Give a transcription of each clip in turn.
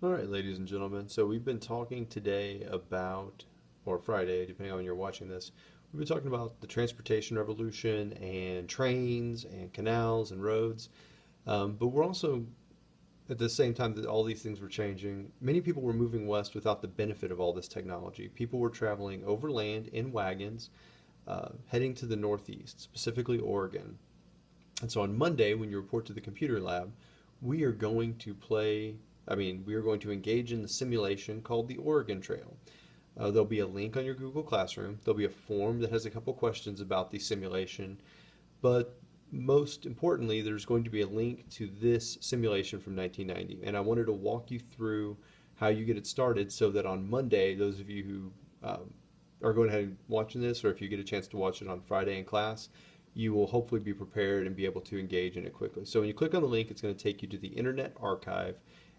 All right, ladies and gentlemen. So we've been talking today about, or Friday, depending on when you're watching this, we've been talking about the transportation revolution and trains and canals and roads. But we're also, at the same time that all these things were changing, many people were moving west without the benefit of all this technology. People were traveling overland in wagons, heading to the Northeast, specifically Oregon. And so on Monday, when you report to the computer lab, we are going to we are going to engage in the simulation called the Oregon Trail. There'll be a link on your Google Classroom. There'll be a form that has a couple questions about the simulation, but most importantly, there's going to be a link to this simulation from 1990. And I wanted to walk you through how you get it started so that on Monday, those of you who are going ahead and watching this, or if you get a chance to watch it on Friday in class, you will hopefully be prepared and be able to engage in it quickly. So when you click on the link, it's going to take you to the Internet Archive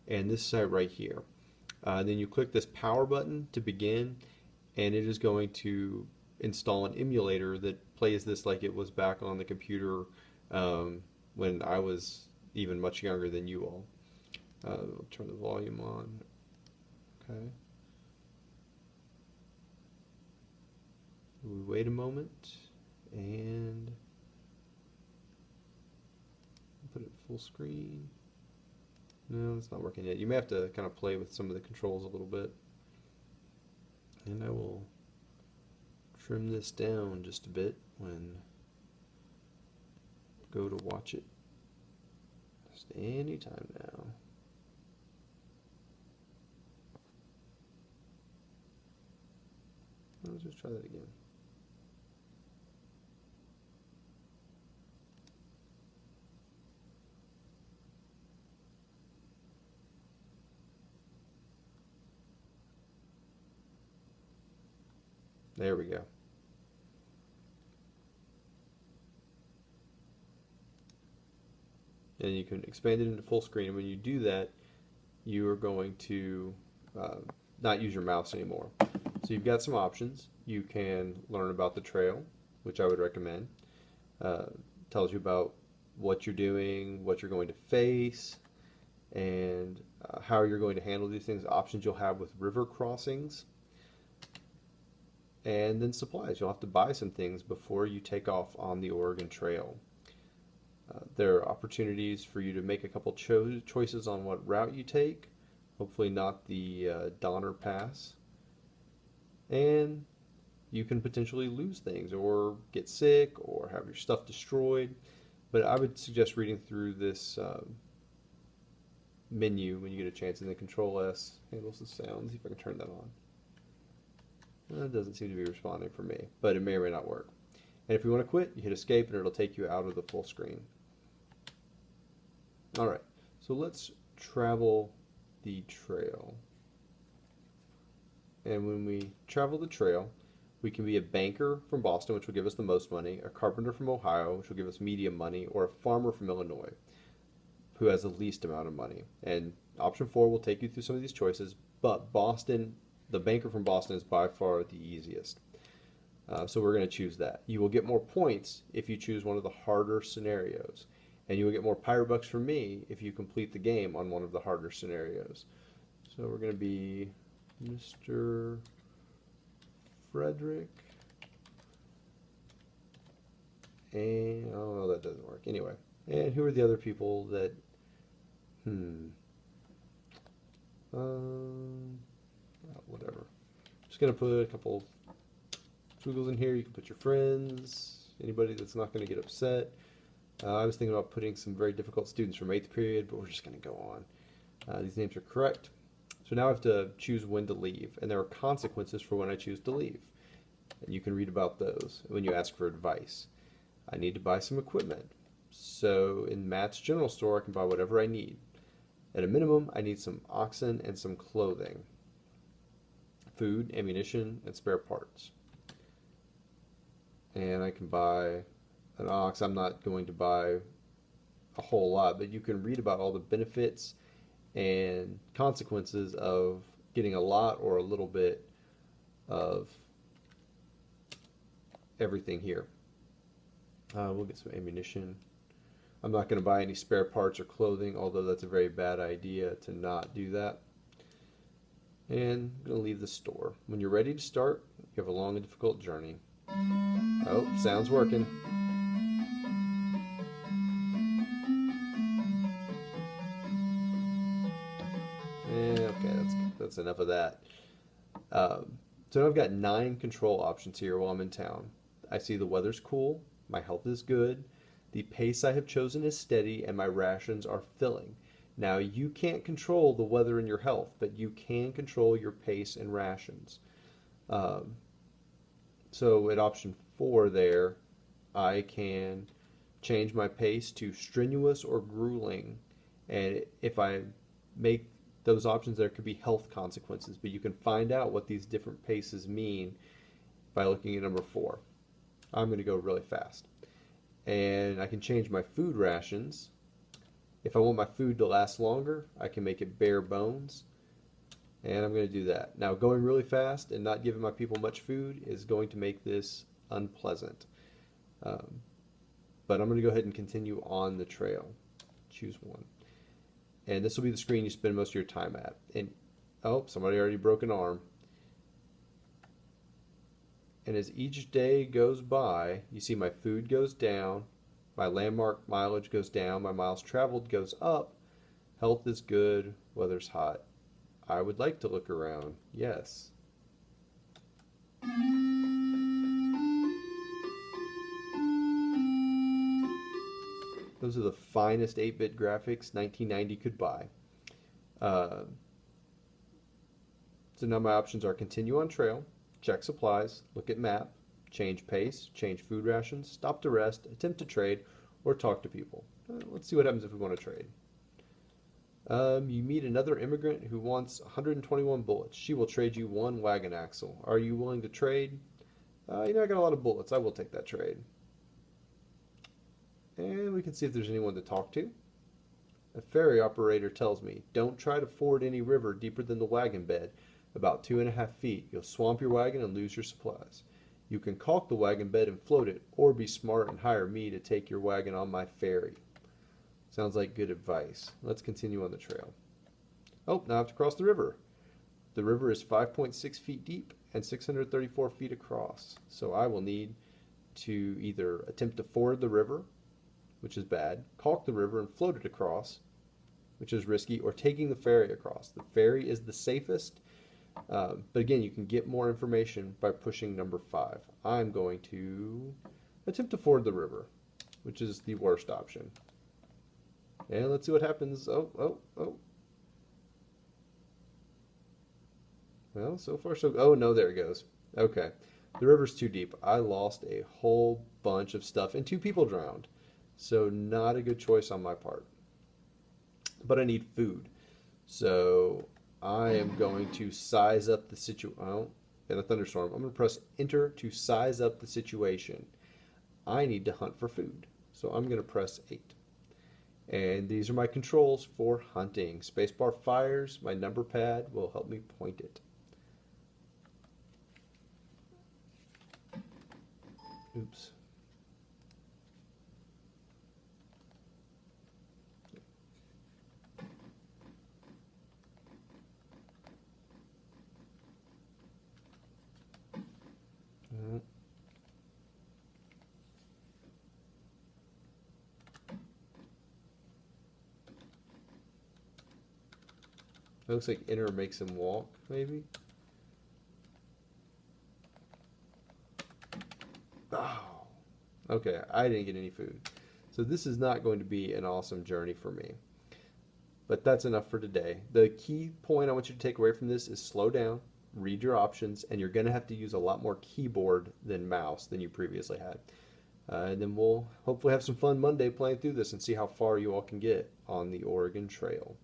and this site right here. Then you click this power button to begin, and it is going to install an emulator that plays this like it was back on the computer when I was even much younger than you all. I'll turn the volume on. Okay. We wait a moment and put it full screen. No, it's not working yet. You may have to kind of play with some of the controls a little bit. And I will trim this down just a bit when I go to watch it. Just any time now. Let's just try that again. There we go. And you can expand it into full screen. And when you do that, you are going to not use your mouse anymore. So you've got some options. You can learn about the trail, which I would recommend. Tells you about what you're doing, what you're going to face, and how you're going to handle these things, options you'll have with river crossings, and then supplies. You'll have to buy some things before you take off on the Oregon Trail. There are opportunities for you to make a couple choices on what route you take, hopefully not the Donner Pass, and you can potentially lose things or get sick or have your stuff destroyed. But I would suggest reading through this menu when you get a chance, and then Control S handles the sound. See if I can turn that on. It doesn't seem to be responding for me, but it may or may not work. And if you want to quit, you hit escape and it'll take you out of the full screen. All right, so let's travel the trail. And when we travel the trail, we can be a banker from Boston, which will give us the most money, a carpenter from Ohio, which will give us medium money, or a farmer from Illinois, who has the least amount of money. And option 4 will take you through some of these choices, but Boston, the banker from Boston, is by far the easiest. So we're going to choose that. You will get more points if you choose one of the harder scenarios. And you will get more Pyro Bucks from me if you complete the game on one of the harder scenarios. So we're going to be Mr. Frederick. And, oh, no, that doesn't work. Anyway, and who are the other people that, whatever. Just going to put a couple squiggles in here. You can put your friends, anybody that's not going to get upset. I was thinking about putting some very difficult students from 8th period, but we're just going to go on. These names are correct. So now I have to choose when to leave, and there are consequences for when I choose to leave. And you can read about those when you ask for advice. I need to buy some equipment. So in Matt's General Store, I can buy whatever I need. At a minimum, I need some oxen and some clothing, food, ammunition, and spare parts. And I can buy an ox. I'm not going to buy a whole lot, but you can read about all the benefits and consequences of getting a lot or a little bit of everything here. We'll get some ammunition. I'm not going to buy any spare parts or clothing, although that's a very bad idea to not do that. And I'm going to leave the store. When you're ready to start, you have a long and difficult journey. Oh, sound's working. Okay, that's enough of that. So now I've got 9 control options here while I'm in town. I see the weather's cool, my health is good, the pace I have chosen is steady, and my rations are filling. Now, you can't control the weather and your health, but you can control your pace and rations. Um, so at option 4 there, I can change my pace to strenuous or grueling. And if I make those options, there could be health consequences, but you can find out what these different paces mean by looking at number 4. I'm going to go really fast. And I can change my food rations. If I want my food to last longer, I can make it bare bones. And I'm going to do that. Now, going really fast and not giving my people much food is going to make this unpleasant. Um, but I'm going to go ahead and continue on the trail. Choose one. And this will be the screen you spend most of your time at. And oh, somebody already broke an arm. And as each day goes by, you see my food goes down, my landmark mileage goes down, my miles traveled goes up, health is good, weather's hot. I would like to look around, yes. Those are the finest 8-bit graphics 1990 could buy. Uh, so now my options are continue on trail, check supplies, look at map, change pace, change food rations, stop to rest, attempt to trade, or talk to people. Let's see what happens if we want to trade. You meet another immigrant who wants 121 bullets. She will trade you 1 wagon axle. Are you willing to trade? I got a lot of bullets. I will take that trade. And we can see if there's anyone to talk to. A ferry operator tells me, don't try to ford any river deeper than the wagon bed, about 2.5 feet. You'll swamp your wagon and lose your supplies. You can caulk the wagon bed and float it, or be smart and hire me to take your wagon on my ferry. Sounds like good advice. Let's continue on the trail. Oh, now I have to cross the river. The river is 5.6 feet deep and 634 feet across. So I will need to either attempt to ford the river, which is bad, caulk the river and float it across, which is risky, or taking the ferry across. The ferry is the safest, but again, you can get more information by pushing number 5. I'm going to attempt to ford the river, which is the worst option. And let's see what happens. Oh. Well, so far so... Oh, no, there it goes. Okay. The river's too deep. I lost a whole bunch of stuff, and 2 people drowned. So not a good choice on my part. But I need food. So I am going to size up the situation. Oh, in a thunderstorm. I'm going to press enter to size up the situation. I need to hunt for food. So I'm going to press 8. And these are my controls for hunting. Spacebar fires. My number pad will help me point it. Oops. It looks like enter makes him walk, maybe? Oh, okay, I didn't get any food. So this is not going to be an awesome journey for me. But that's enough for today. The key point I want you to take away from this is slow down, read your options, and you're going to have to use a lot more keyboard than mouse than you previously had. And then we'll hopefully have some fun Monday playing through this and see how far you all can get on the Oregon Trail.